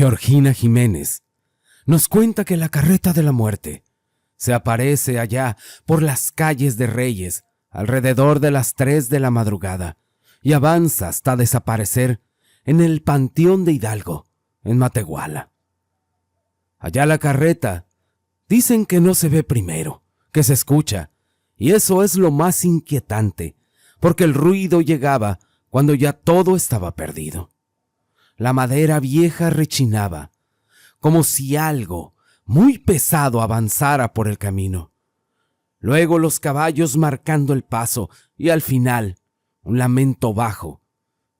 Georgina Jiménez nos cuenta que la carreta de la muerte se aparece allá por las calles de Reyes alrededor de las 3 de la madrugada y avanza hasta desaparecer en el Panteón de Hidalgo, en Matehuala. Allá la carreta dicen que no se ve primero, que se escucha, y eso es lo más inquietante, porque el ruido llegaba cuando ya todo estaba perdido. La madera vieja rechinaba, como si algo muy pesado avanzara por el camino. Luego los caballos marcando el paso y al final un lamento bajo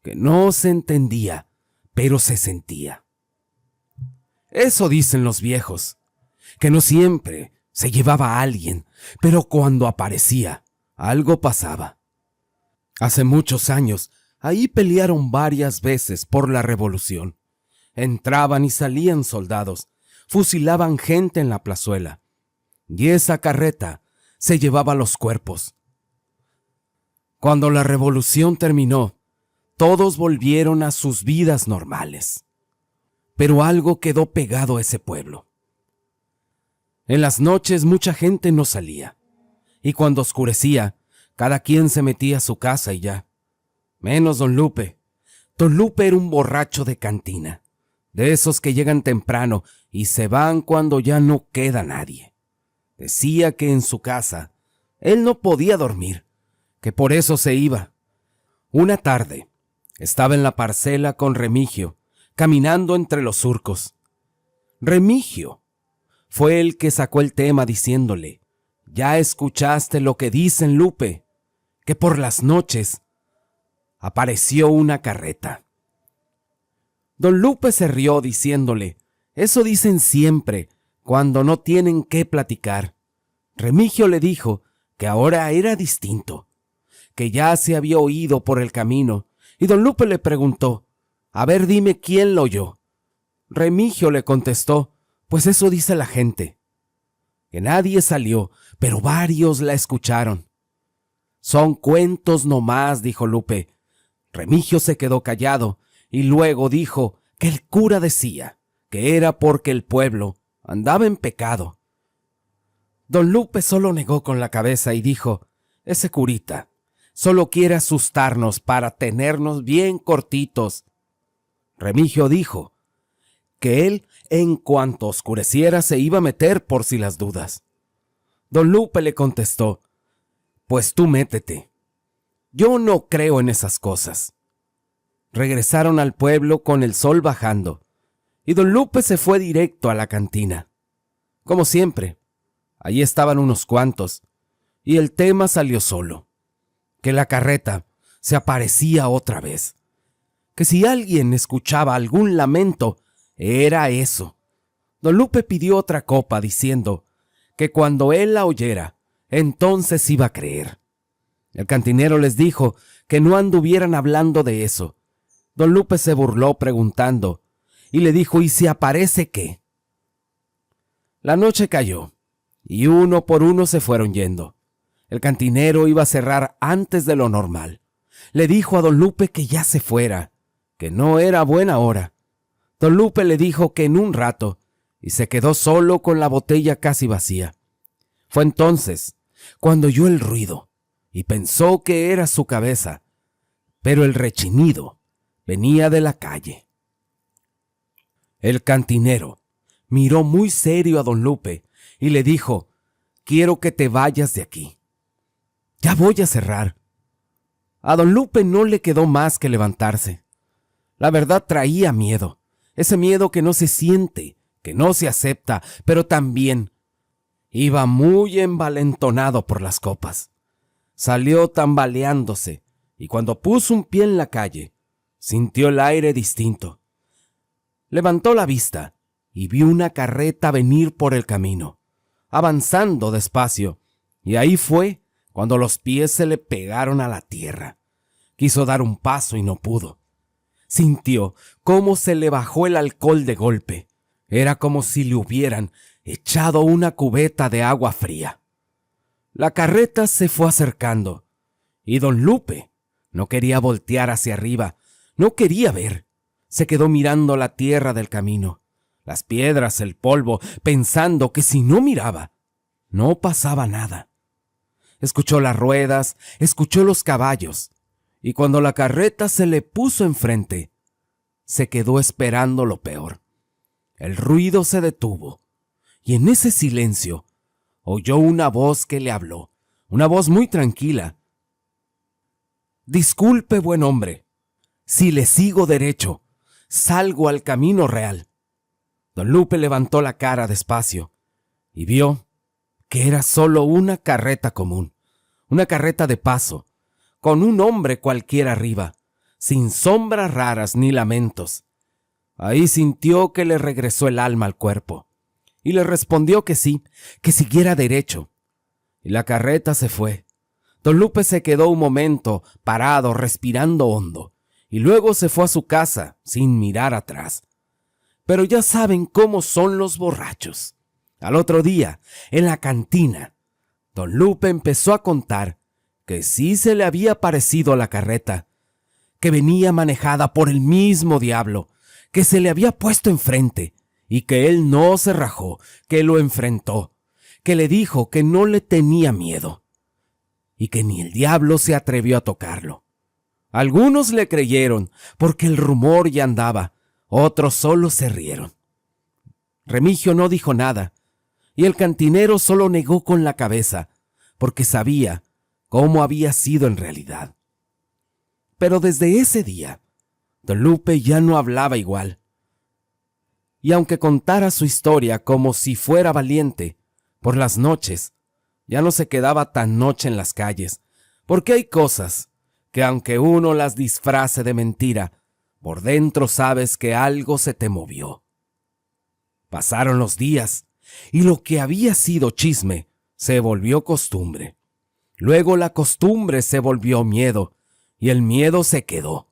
que no se entendía, pero se sentía. Eso dicen los viejos, que no siempre se llevaba a alguien, pero cuando aparecía, algo pasaba. Hace muchos años, ahí pelearon varias veces por la revolución. Entraban y salían soldados, fusilaban gente en la plazuela, y esa carreta se llevaba los cuerpos. Cuando la revolución terminó, todos volvieron a sus vidas normales. Pero algo quedó pegado a ese pueblo. En las noches mucha gente no salía, y cuando oscurecía, cada quien se metía a su casa y ya. Menos don Lupe. Don Lupe era un borracho de cantina, de esos que llegan temprano y se van cuando ya no queda nadie. Decía que en su casa él no podía dormir, que por eso se iba. Una tarde estaba en la parcela con Remigio, caminando entre los surcos. Remigio fue el que sacó el tema diciéndole: «¿Ya escuchaste lo que dicen, Lupe? Que por las noches apareció una carreta». Don Lupe se rió diciéndole: «Eso dicen siempre, cuando no tienen qué platicar». Remigio le dijo que ahora era distinto, que ya se había oído por el camino, y don Lupe le preguntó: «A ver, dime quién lo oyó». Remigio le contestó: «Pues eso dice la gente». Que nadie salió, pero varios la escucharon. «Son cuentos nomás», dijo Lupe. Remigio se quedó callado y luego dijo que el cura decía que era porque el pueblo andaba en pecado. Don Lupe solo negó con la cabeza y dijo: «Ese curita solo quiere asustarnos para tenernos bien cortitos». Remigio dijo que él, en cuanto oscureciera, se iba a meter por si las dudas. Don Lupe le contestó: «Pues tú métete. Yo no creo en esas cosas». Regresaron al pueblo con el sol bajando, y don Lupe se fue directo a la cantina. Como siempre, allí estaban unos cuantos, y el tema salió solo: que la carreta se aparecía otra vez, que si alguien escuchaba algún lamento, era eso. Don Lupe pidió otra copa diciendo que cuando él la oyera, entonces iba a creer. El cantinero les dijo que no anduvieran hablando de eso. Don Lupe se burló preguntando y le dijo: «¿Y si aparece qué?». La noche cayó y uno por uno se fueron yendo. El cantinero iba a cerrar antes de lo normal. Le dijo a don Lupe que ya se fuera, que no era buena hora. Don Lupe le dijo que en un rato, y se quedó solo con la botella casi vacía. Fue entonces cuando oyó el ruido y pensó que era su cabeza, pero el rechinido venía de la calle. El cantinero miró muy serio a don Lupe y le dijo: «Quiero que te vayas de aquí. Ya voy a cerrar». A don Lupe no le quedó más que levantarse. La verdad traía miedo, ese miedo que no se siente, que no se acepta, pero también iba muy envalentonado por las copas. Salió tambaleándose y cuando puso un pie en la calle, sintió el aire distinto. Levantó la vista y vio una carreta venir por el camino, avanzando despacio, y ahí fue cuando los pies se le pegaron a la tierra. Quiso dar un paso y no pudo. Sintió cómo se le bajó el alcohol de golpe. Era como si le hubieran echado una cubeta de agua fría. La carreta se fue acercando, y don Lupe no quería voltear hacia arriba, no quería ver. Se quedó mirando la tierra del camino, las piedras, el polvo, pensando que si no miraba, no pasaba nada. Escuchó las ruedas, escuchó los caballos, y cuando la carreta se le puso enfrente, se quedó esperando lo peor. El ruido se detuvo, y en ese silencio oyó una voz que le habló, una voz muy tranquila. «Disculpe, buen hombre, si le sigo derecho, salgo al camino real». Don Lupe levantó la cara despacio y vio que era solo una carreta común, una carreta de paso, con un hombre cualquiera arriba, sin sombras raras ni lamentos. Ahí sintió que le regresó el alma al cuerpo, y le respondió que sí, que siguiera derecho. Y la carreta se fue. Don Lupe se quedó un momento parado, respirando hondo, y luego se fue a su casa sin mirar atrás. Pero ya saben cómo son los borrachos. Al otro día, en la cantina, Don Lupe empezó a contar que sí se le había parecido la carreta, que venía manejada por el mismo diablo, que se le había puesto enfrente y que él no se rajó, que lo enfrentó, que le dijo que no le tenía miedo y que ni el diablo se atrevió a tocarlo. Algunos le creyeron porque el rumor ya andaba, otros solo se rieron. Remigio no dijo nada y el cantinero solo negó con la cabeza porque sabía cómo había sido en realidad. Pero desde ese día, Don Lupe ya no hablaba igual. Y aunque contara su historia como si fuera valiente, por las noches, ya no se quedaba tan noche en las calles, porque hay cosas que aunque uno las disfrace de mentira, por dentro sabes que algo se te movió. Pasaron los días, y lo que había sido chisme se volvió costumbre. Luego la costumbre se volvió miedo, y el miedo se quedó.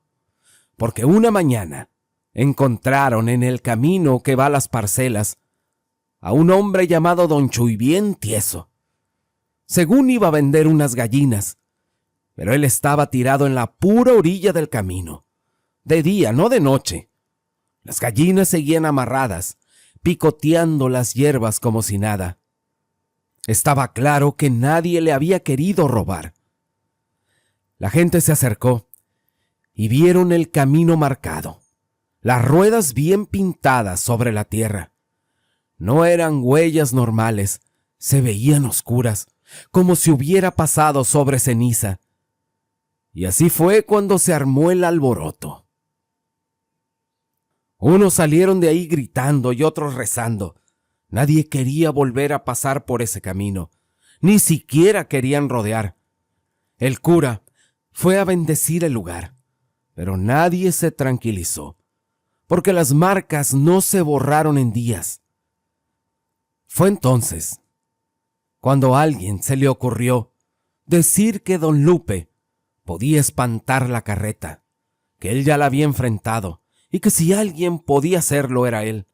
Porque una mañana encontraron en el camino que va a las parcelas a un hombre llamado Don Chuy, bien tieso. Según iba a vender unas gallinas, pero él estaba tirado en la pura orilla del camino, de día, no de noche. Las gallinas seguían amarradas, picoteando las hierbas como si nada. Estaba claro que nadie le había querido robar. La gente se acercó y vieron el camino marcado, las ruedas bien pintadas sobre la tierra. No eran huellas normales, se veían oscuras, como si hubiera pasado sobre ceniza. Y así fue cuando se armó el alboroto. Unos salieron de ahí gritando y otros rezando. Nadie quería volver a pasar por ese camino, ni siquiera querían rodear. El cura fue a bendecir el lugar, pero nadie se tranquilizó, porque las marcas no se borraron en días. Fue entonces cuando a alguien se le ocurrió decir que Don Lupe podía espantar la carreta, que él ya la había enfrentado y que si alguien podía hacerlo era él.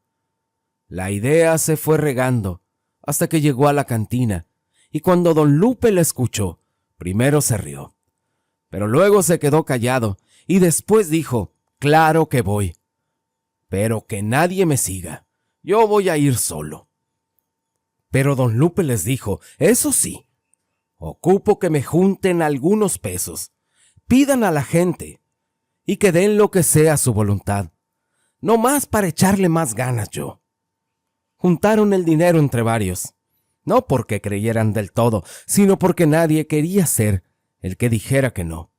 La idea se fue regando hasta que llegó a la cantina, y cuando Don Lupe la escuchó, primero se rió, pero luego se quedó callado y después dijo: «Claro que voy, pero que nadie me siga, yo voy a ir solo». Pero Don Lupe les dijo: «Eso sí, ocupo que me junten algunos pesos, pidan a la gente y que den lo que sea a su voluntad, no más para echarle más ganas yo». Juntaron el dinero entre varios, no porque creyeran del todo, sino porque nadie quería ser el que dijera que no.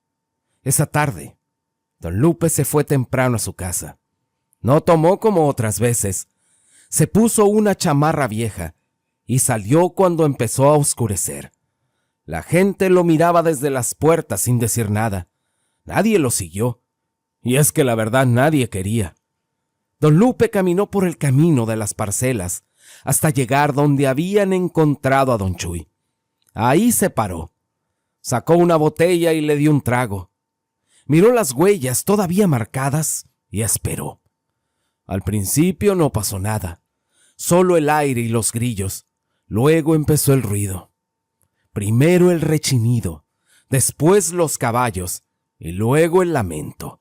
Esa tarde, Don Lupe se fue temprano a su casa. No tomó como otras veces. Se puso una chamarra vieja y salió cuando empezó a oscurecer. La gente lo miraba desde las puertas sin decir nada. Nadie lo siguió, y es que la verdad nadie quería. Don Lupe caminó por el camino de las parcelas hasta llegar donde habían encontrado a Don Chuy. Ahí se paró, sacó una botella y le dio un trago. Miró las huellas todavía marcadas y esperó. Al principio no pasó nada, solo el aire y los grillos. Luego empezó el ruido. Primero el rechinido, después los caballos y luego el lamento.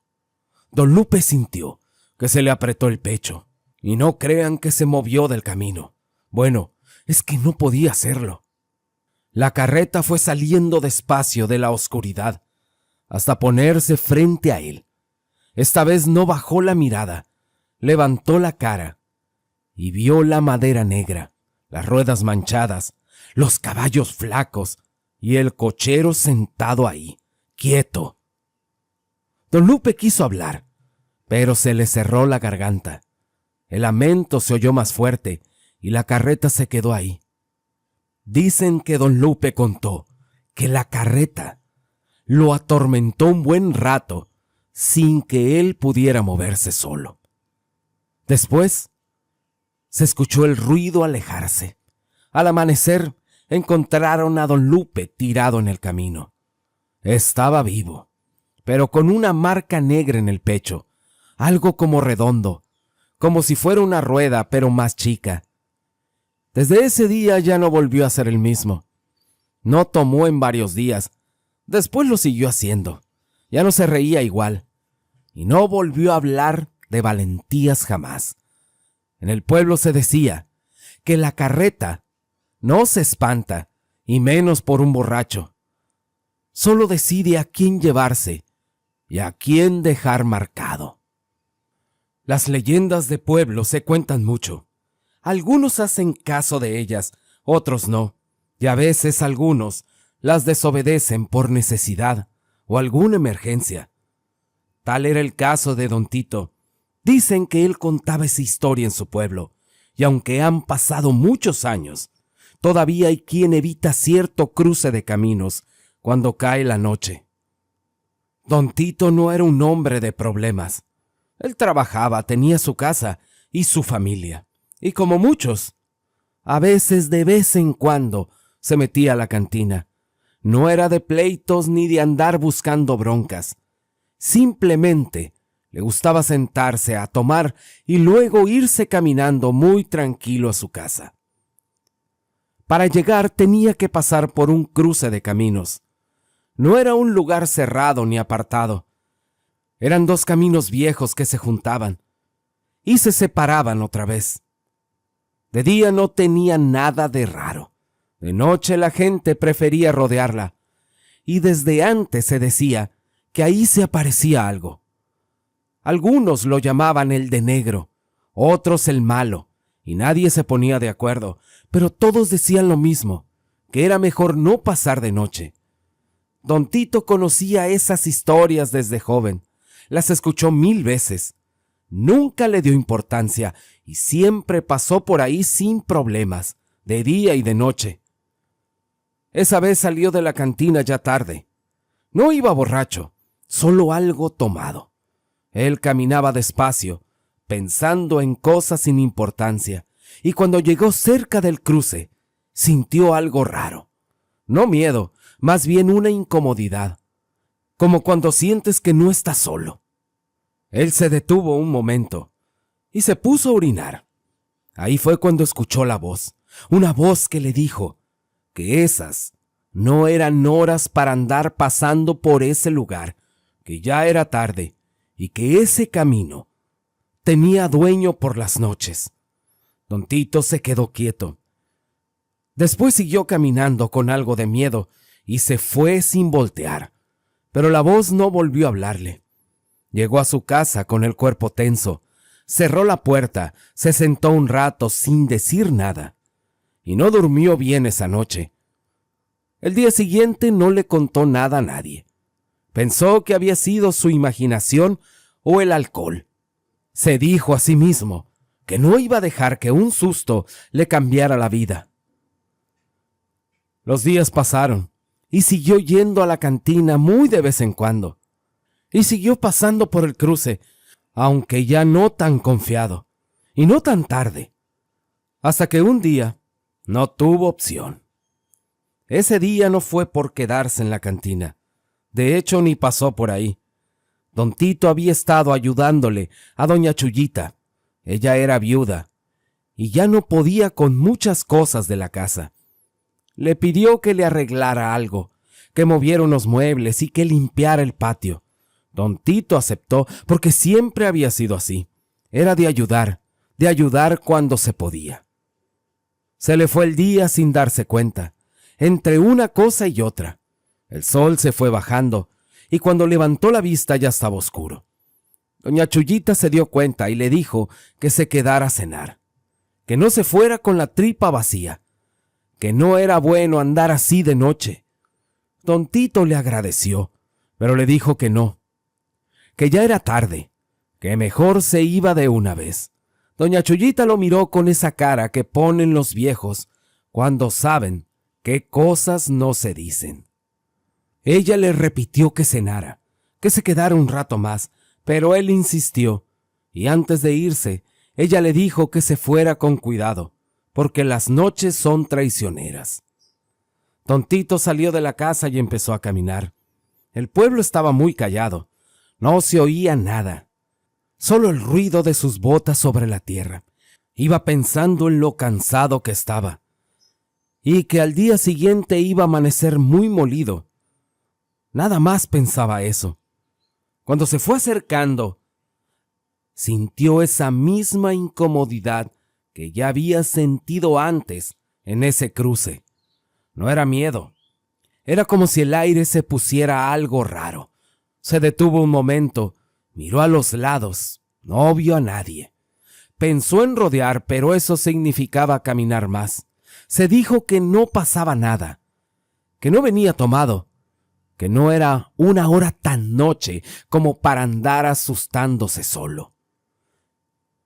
Don Lupe sintió que se le apretó el pecho. Y no crean que se movió del camino. Bueno, es que no podía hacerlo. La carreta fue saliendo despacio de la oscuridad hasta ponerse frente a él. Esta vez no bajó la mirada, levantó la cara y vio la madera negra, las ruedas manchadas, los caballos flacos y el cochero sentado ahí, quieto. Don Lupe quiso hablar, pero se le cerró la garganta. El lamento se oyó más fuerte y la carreta se quedó ahí. Dicen que don Lupe contó que la carreta lo atormentó un buen rato sin que él pudiera moverse solo. Después se escuchó el ruido alejarse. Al amanecer encontraron a don Lupe tirado en el camino. Estaba vivo, pero con una marca negra en el pecho, algo como redondo, como si fuera una rueda, pero más chica. Desde ese día ya no volvió a ser el mismo. No tomó en varios días. Después lo siguió haciendo. Ya no se reía igual. Y no volvió a hablar de valentías jamás. En el pueblo se decía que la carreta no se espanta, y menos por un borracho. Solo decide a quién llevarse y a quién dejar marcado. Las leyendas de pueblo se cuentan mucho. Algunos hacen caso de ellas, otros no, y a veces algunos las desobedecen por necesidad o alguna emergencia. Tal era el caso de don Tito. Dicen que él contaba esa historia en su pueblo, y aunque han pasado muchos años, todavía hay quien evita cierto cruce de caminos cuando cae la noche. Don Tito no era un hombre de problemas. Él trabajaba, tenía su casa y su familia. Y como muchos, a veces de vez en cuando se metía a la cantina. No era de pleitos ni de andar buscando broncas. Simplemente le gustaba sentarse a tomar y luego irse caminando muy tranquilo a su casa. Para llegar tenía que pasar por un cruce de caminos. No era un lugar cerrado ni apartado. Eran dos caminos viejos que se juntaban y se separaban otra vez. De día no tenía nada de raro. De noche la gente prefería rodearla. Y desde antes se decía que ahí se aparecía algo. Algunos lo llamaban el de negro, otros el malo, y nadie se ponía de acuerdo, pero todos decían lo mismo, que era mejor no pasar de noche. Don Tito conocía esas historias desde joven, las escuchó 1000 veces. Nunca le dio importancia y siempre pasó por ahí sin problemas, de día y de noche. Esa vez salió de la cantina ya tarde. No iba borracho, solo algo tomado. Él caminaba despacio, pensando en cosas sin importancia, y cuando llegó cerca del cruce, sintió algo raro. No miedo, más bien una incomodidad, como cuando sientes que no estás solo. Él se detuvo un momento y se puso a orinar. Ahí fue cuando escuchó la voz, una voz que le dijo que esas no eran horas para andar pasando por ese lugar, que ya era tarde y que ese camino tenía dueño por las noches. Don Tito se quedó quieto. Después siguió caminando con algo de miedo y se fue sin voltear, pero la voz no volvió a hablarle. Llegó a su casa con el cuerpo tenso, cerró la puerta, se sentó un rato sin decir nada, y no durmió bien esa noche. El día siguiente no le contó nada a nadie. Pensó que había sido su imaginación o el alcohol. Se dijo a sí mismo que no iba a dejar que un susto le cambiara la vida. Los días pasaron y siguió yendo a la cantina muy de vez en cuando. Y siguió pasando por el cruce, aunque ya no tan confiado, y no tan tarde, hasta que un día no tuvo opción. Ese día no fue por quedarse en la cantina, de hecho ni pasó por ahí. Don Tito había estado ayudándole a doña Chuyita. Ella era viuda, y ya no podía con muchas cosas de la casa. Le pidió que le arreglara algo, que moviera unos muebles y que limpiara el patio. Don Tito aceptó porque siempre había sido así. era de ayudar cuando se podía. Se le fue el día sin darse cuenta, entre una cosa y otra. El sol se fue bajando, y cuando levantó la vista ya estaba oscuro. Doña Chullita se dio cuenta y le dijo que se quedara a cenar, que no se fuera con la tripa vacía, que no era bueno andar así de noche. Don Tito le agradeció, pero le dijo que no, que ya era tarde, que mejor se iba de una vez. Doña Chullita lo miró con esa cara que ponen los viejos cuando saben qué cosas no se dicen. Ella le repitió que cenara, que se quedara un rato más, pero él insistió, y antes de irse, ella le dijo que se fuera con cuidado, porque las noches son traicioneras. Don Tito salió de la casa y empezó a caminar. El pueblo estaba muy callado, no se oía nada, solo el ruido de sus botas sobre la tierra. Iba pensando en lo cansado que estaba, y que al día siguiente iba a amanecer muy molido. Nada más pensaba eso. Cuando se fue acercando, sintió esa misma incomodidad que ya había sentido antes en ese cruce. No era miedo, era como si el aire se pusiera algo raro. Se detuvo un momento, miró a los lados, no vio a nadie. Pensó en rodear, pero eso significaba caminar más. Se dijo que no pasaba nada, que no venía tomado, que no era una hora tan noche como para andar asustándose solo.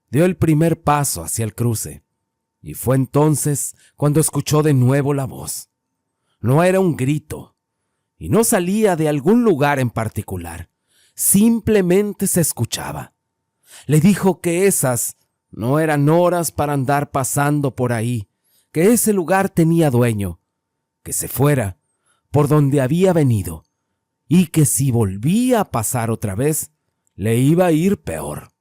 Dio el primer paso hacia el cruce, y fue entonces cuando escuchó de nuevo la voz. No era un grito, y no salía de algún lugar en particular, simplemente se escuchaba. Le dijo que esas no eran horas para andar pasando por ahí, que ese lugar tenía dueño, que se fuera por donde había venido, y que si volvía a pasar otra vez, le iba a ir peor.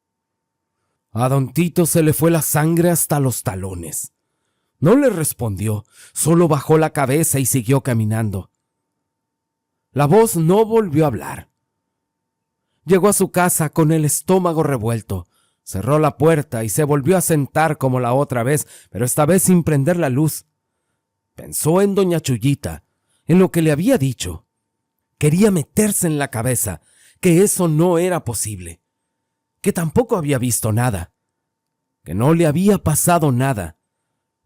A don Tito se le fue la sangre hasta los talones. No le respondió, solo bajó la cabeza y siguió caminando. La voz no volvió a hablar. Llegó a su casa con el estómago revuelto, cerró la puerta y se volvió a sentar como la otra vez, pero esta vez sin prender la luz. Pensó en doña Chullita, en lo que le había dicho. Quería meterse en la cabeza que eso no era posible, que tampoco había visto nada, que no le había pasado nada,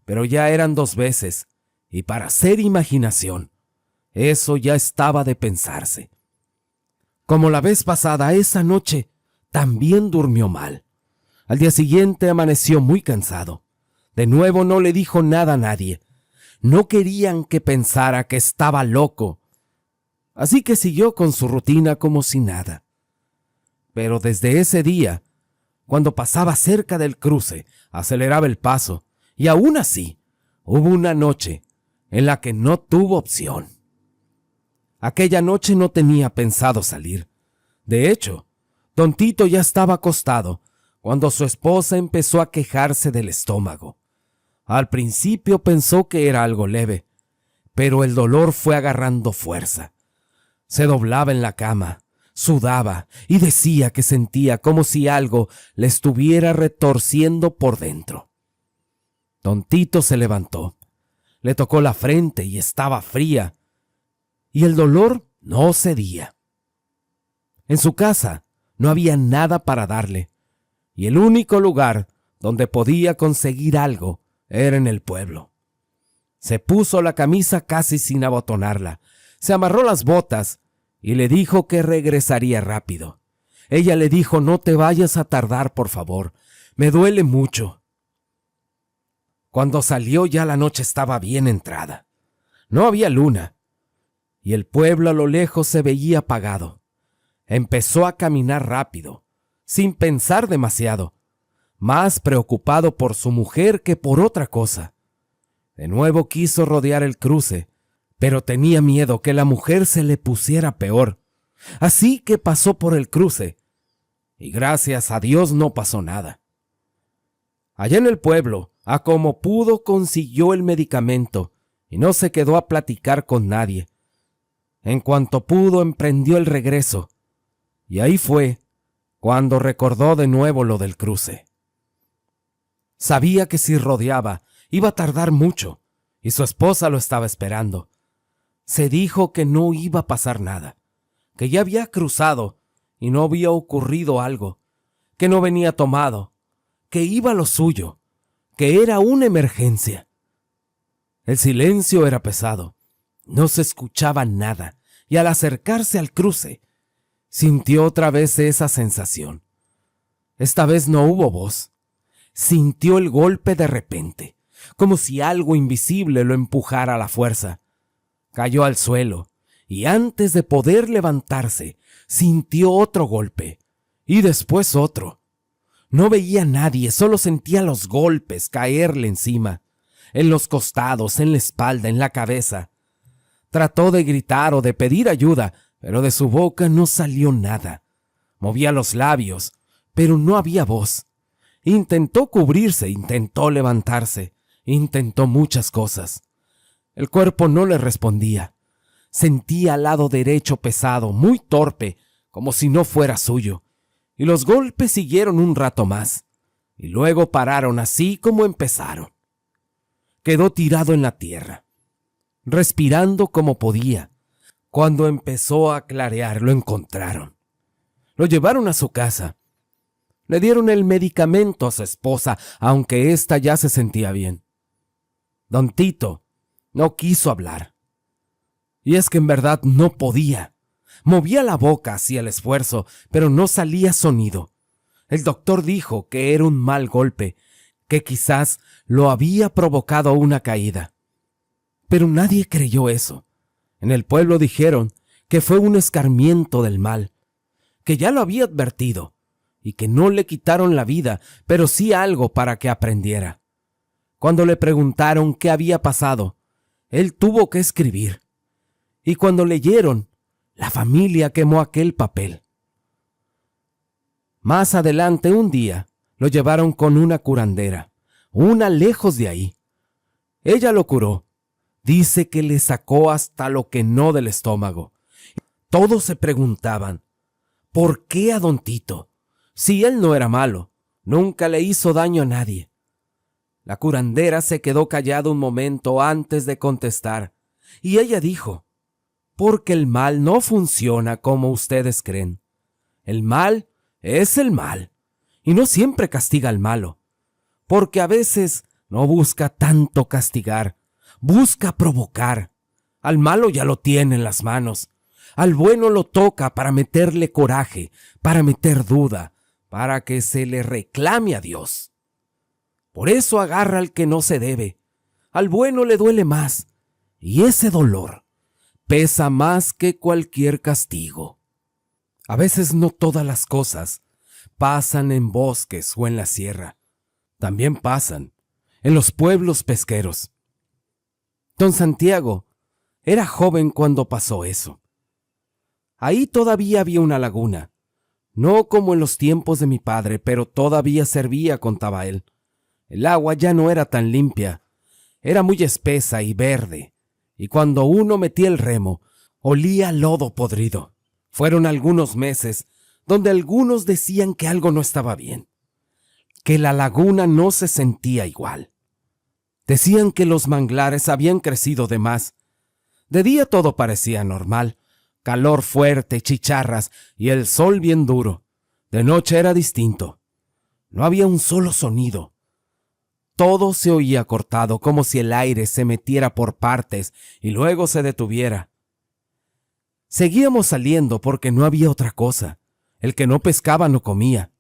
pero ya eran 2 veces, y para hacer imaginación, eso ya estaba de pensarse. Como la vez pasada, esa noche también durmió mal. Al día siguiente amaneció muy cansado. De nuevo no le dijo nada a nadie. No querían que pensara que estaba loco. Así que siguió con su rutina como si nada. Pero desde ese día, cuando pasaba cerca del cruce, aceleraba el paso, y aún así, hubo una noche en la que no tuvo opción. Aquella noche no tenía pensado salir. De hecho, don Tito ya estaba acostado cuando su esposa empezó a quejarse del estómago. Al principio pensó que era algo leve, pero el dolor fue agarrando fuerza. Se doblaba en la cama, sudaba y decía que sentía como si algo le estuviera retorciendo por dentro. Don Tito se levantó, le tocó la frente y estaba fría, y el dolor no cedía. En su casa no había nada para darle, y el único lugar donde podía conseguir algo era en el pueblo. Se puso la camisa casi sin abotonarla, se amarró las botas y le dijo que regresaría rápido. Ella le dijo: no te vayas a tardar, por favor, me duele mucho. Cuando salió ya la noche estaba bien entrada. No había luna, y el pueblo a lo lejos se veía apagado. Empezó a caminar rápido, sin pensar demasiado, más preocupado por su mujer que por otra cosa. De nuevo quiso rodear el cruce, pero tenía miedo que la mujer se le pusiera peor. Así que pasó por el cruce, y gracias a Dios no pasó nada. Allá en el pueblo, a como pudo consiguió el medicamento, y no se quedó a platicar con nadie. En cuanto pudo emprendió el regreso, y ahí fue cuando recordó de nuevo lo del cruce. Sabía que si rodeaba, iba a tardar mucho, y su esposa lo estaba esperando. Se dijo que no iba a pasar nada, que ya había cruzado y no había ocurrido algo, que no venía tomado, que iba a lo suyo, que era una emergencia. El silencio era pesado, no se escuchaba nada, y al acercarse al cruce, sintió otra vez esa sensación. Esta vez no hubo voz. Sintió el golpe de repente, como si algo invisible lo empujara a la fuerza. Cayó al suelo, y antes de poder levantarse, sintió otro golpe, y después otro. No veía a nadie, solo sentía los golpes caerle encima, en los costados, en la espalda, en la cabeza. Trató de gritar o de pedir ayuda, pero de su boca no salió nada. Movía los labios, pero no había voz. Intentó cubrirse, intentó levantarse, intentó muchas cosas. El cuerpo no le respondía. Sentía al lado derecho pesado, muy torpe, como si no fuera suyo. Y los golpes siguieron un rato más, y luego pararon así como empezaron. Quedó tirado en la tierra, respirando como podía. Cuando empezó a clarear, lo encontraron. Lo llevaron a su casa. Le dieron el medicamento a su esposa, aunque ésta ya se sentía bien. Don Tito no quiso hablar. Y es que en verdad no podía. Movía la boca hacia el esfuerzo, pero no salía sonido. El doctor dijo que era un mal golpe, que quizás lo había provocado una caída. Pero nadie creyó eso. En el pueblo dijeron que fue un escarmiento del mal, que ya lo había advertido, y que no le quitaron la vida, pero sí algo para que aprendiera. Cuando le preguntaron qué había pasado, él tuvo que escribir. Y cuando leyeron, la familia quemó aquel papel. Más adelante, un día, lo llevaron con una curandera, una lejos de ahí. Ella lo curó. Dice que le sacó hasta lo que no del estómago. Todos se preguntaban, ¿por qué a don Tito? Si él no era malo, nunca le hizo daño a nadie. La curandera se quedó callada un momento antes de contestar, y ella dijo, porque el mal no funciona como ustedes creen. El mal es el mal, y no siempre castiga al malo, porque a veces no busca tanto castigar, busca provocar. Al malo ya lo tiene en las manos, al bueno lo toca para meterle coraje, para meter duda, para que se le reclame a Dios. Por eso agarra al que no se debe. Al bueno le duele más, y ese dolor pesa más que cualquier castigo. A veces no todas las cosas pasan en bosques o en la sierra. También pasan en los pueblos pesqueros. Don Santiago era joven cuando pasó eso. Ahí todavía había una laguna. No como en los tiempos de mi padre, pero todavía servía, contaba él. El agua ya no era tan limpia, era muy espesa y verde, y cuando uno metía el remo, olía a lodo podrido. Fueron algunos meses donde algunos decían que algo no estaba bien, que la laguna no se sentía igual. Decían que los manglares habían crecido de más. De día todo parecía normal, calor fuerte, chicharras y el sol bien duro. De noche era distinto. No había un solo sonido. Todo se oía cortado, como si el aire se metiera por partes y luego se detuviera. Seguíamos saliendo porque no había otra cosa. El que no pescaba no comía.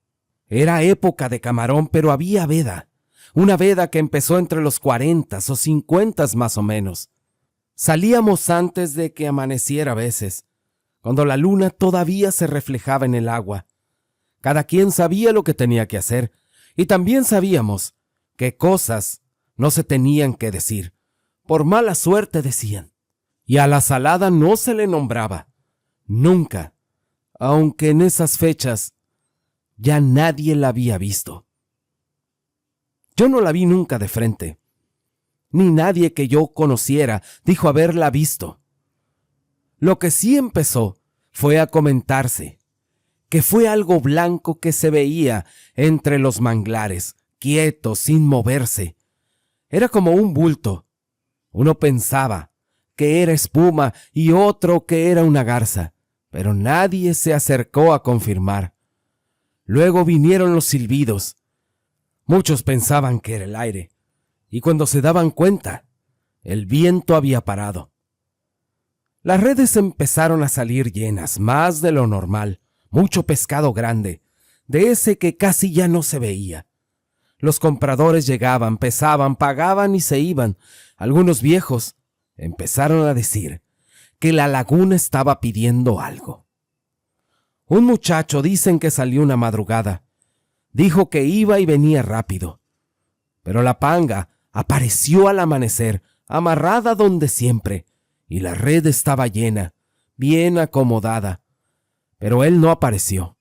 Era época de camarón, pero había veda. Una veda que empezó entre los 40 o 50 más o menos. Salíamos antes de que amaneciera a veces, cuando la luna todavía se reflejaba en el agua. Cada quien sabía lo que tenía que hacer, y también sabíamos qué cosas no se tenían que decir. Por mala suerte decían. Y a la salada no se le nombraba. Nunca, aunque en esas fechas ya nadie la había visto. Yo no la vi nunca de frente. Ni nadie que yo conociera dijo haberla visto. Lo que sí empezó fue a comentarse, que fue algo blanco que se veía entre los manglares. quieto, sin moverse. Era como un bulto. Uno pensaba que era espuma y otro que era una garza, pero nadie se acercó a confirmar. Luego vinieron los silbidos. Muchos pensaban que era el aire, y cuando se daban cuenta, el viento había parado. Las redes empezaron a salir llenas, más de lo normal, mucho pescado grande, de ese que casi ya no se veía. Los compradores llegaban, pesaban, pagaban y se iban. Algunos viejos empezaron a decir que la laguna estaba pidiendo algo. Un muchacho dicen que salió una madrugada. Dijo que iba y venía rápido. Pero la panga apareció al amanecer, amarrada donde siempre, y la red estaba llena, bien acomodada. Pero él no apareció.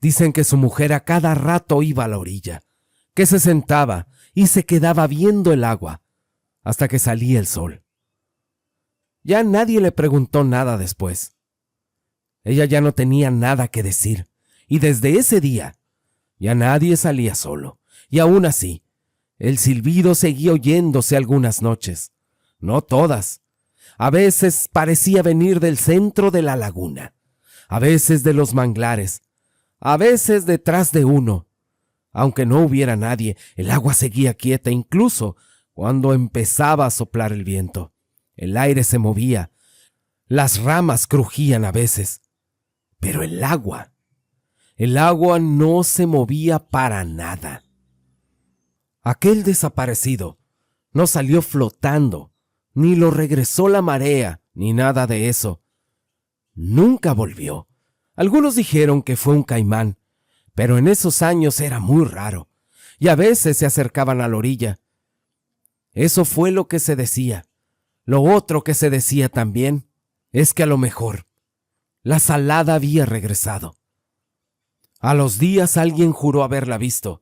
Dicen que su mujer a cada rato iba a la orilla, que se sentaba y se quedaba viendo el agua hasta que salía el sol. Ya nadie le preguntó nada después. Ella ya no tenía nada que decir, y desde ese día ya nadie salía solo, y aún así, el silbido seguía oyéndose algunas noches, no todas. A veces parecía venir del centro de la laguna, a veces de los manglares, a veces detrás de uno. Aunque no hubiera nadie, el agua seguía quieta incluso cuando empezaba a soplar el viento. El aire se movía, las ramas crujían a veces, pero el agua no se movía para nada. Aquel desaparecido no salió flotando, ni lo regresó la marea, ni nada de eso. Nunca volvió. Algunos dijeron que fue un caimán, pero en esos años era muy raro, y a veces se acercaban a la orilla. Eso fue lo que se decía. Lo otro que se decía también es que a lo mejor la salada había regresado. A los días alguien juró haberla visto,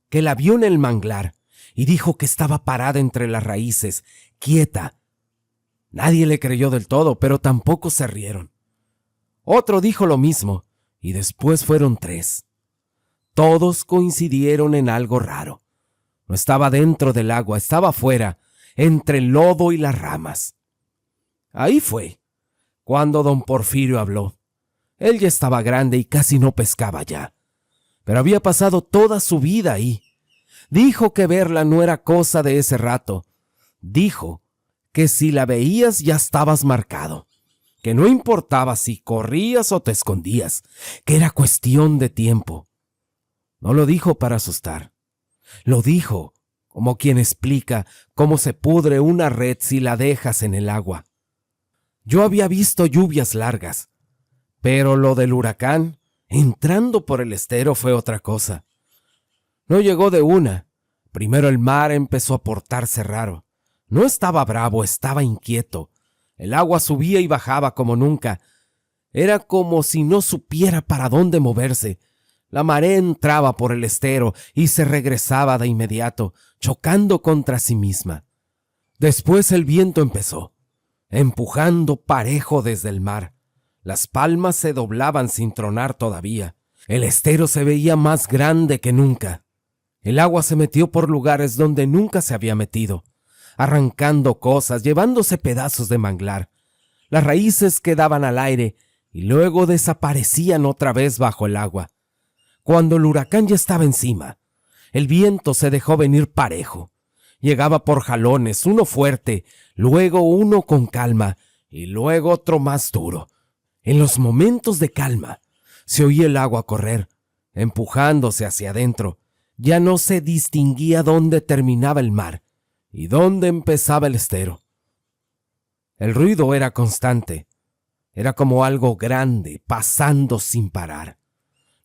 que la vio en el manglar, y dijo que estaba parada entre las raíces, quieta. Nadie le creyó del todo, pero tampoco se rieron. Otro dijo lo mismo, y después fueron 3. Todos coincidieron en algo raro. No estaba dentro del agua, estaba afuera, entre el lodo y las ramas. Ahí fue cuando don Porfirio habló. Él ya estaba grande y casi no pescaba ya, pero había pasado toda su vida ahí. Dijo que verla no era cosa de ese rato. Dijo que si la veías ya estabas marcado, que no importaba si corrías o te escondías, que era cuestión de tiempo. No lo dijo para asustar. Lo dijo como quien explica cómo se pudre una red si la dejas en el agua. Yo había visto lluvias largas, pero lo del huracán, entrando por el estero, fue otra cosa. No llegó de una. Primero el mar empezó a portarse raro. No estaba bravo, estaba inquieto. El agua subía y bajaba como nunca. Era como si no supiera para dónde moverse. La marea entraba por el estero y se regresaba de inmediato, chocando contra sí misma. Después el viento empezó, empujando parejo desde el mar. Las palmas se doblaban sin tronar todavía. El estero se veía más grande que nunca. El agua se metió por lugares donde nunca se había metido, arrancando cosas, llevándose pedazos de manglar. Las raíces quedaban al aire y luego desaparecían otra vez bajo el agua. Cuando el huracán ya estaba encima, el viento se dejó venir parejo. Llegaba por jalones, uno fuerte, luego uno con calma y luego otro más duro. En los momentos de calma se oía el agua correr, empujándose hacia adentro. Ya no se distinguía dónde terminaba el mar y dónde empezaba el estero. El ruido era constante. Era como algo grande pasando sin parar.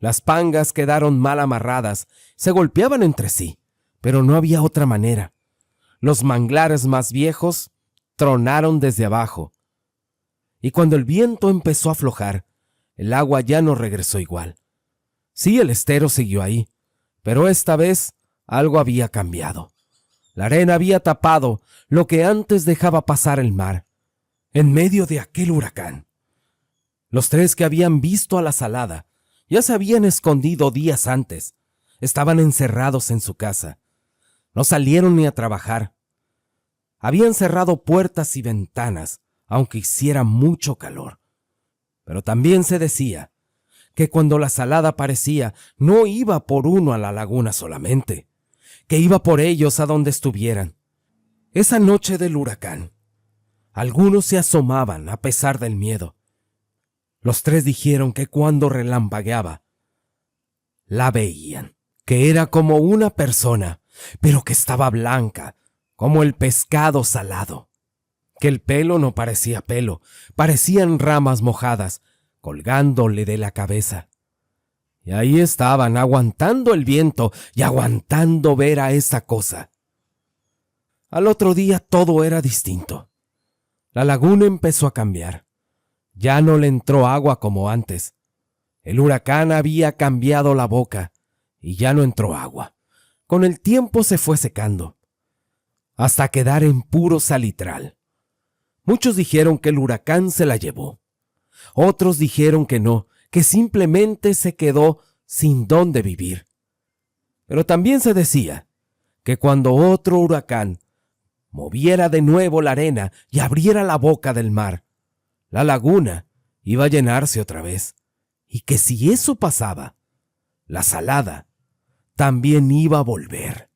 Las pangas quedaron mal amarradas, se golpeaban entre sí, pero no había otra manera. Los manglares más viejos tronaron desde abajo. Y cuando el viento empezó a aflojar, el agua ya no regresó igual. Sí, el estero siguió ahí, pero esta vez algo había cambiado. La arena había tapado lo que antes dejaba pasar el mar. En medio de aquel huracán, los 3 que habían visto a la salada ya se habían escondido días antes, estaban encerrados en su casa. No salieron ni a trabajar. Habían cerrado puertas y ventanas, aunque hiciera mucho calor. Pero también se decía que cuando la salada aparecía, no iba por uno a la laguna solamente, que iba por ellos a donde estuvieran. Esa noche del huracán, algunos se asomaban a pesar del miedo. Los tres dijeron que cuando relampagueaba, la veían, que era como una persona, pero que estaba blanca, como el pescado salado, que el pelo no parecía pelo, parecían ramas mojadas, colgándole de la cabeza. Y ahí estaban, aguantando el viento y aguantando ver a esa cosa. Al otro día todo era distinto. La laguna empezó a cambiar. Ya no le entró agua como antes. El huracán había cambiado la boca y ya no entró agua. Con el tiempo se fue secando, hasta quedar en puro salitral. Muchos dijeron que el huracán se la llevó. Otros dijeron que no, que simplemente se quedó sin dónde vivir. Pero también se decía que cuando otro huracán moviera de nuevo la arena y abriera la boca del mar, la laguna iba a llenarse otra vez, y que si eso pasaba, la salada también iba a volver.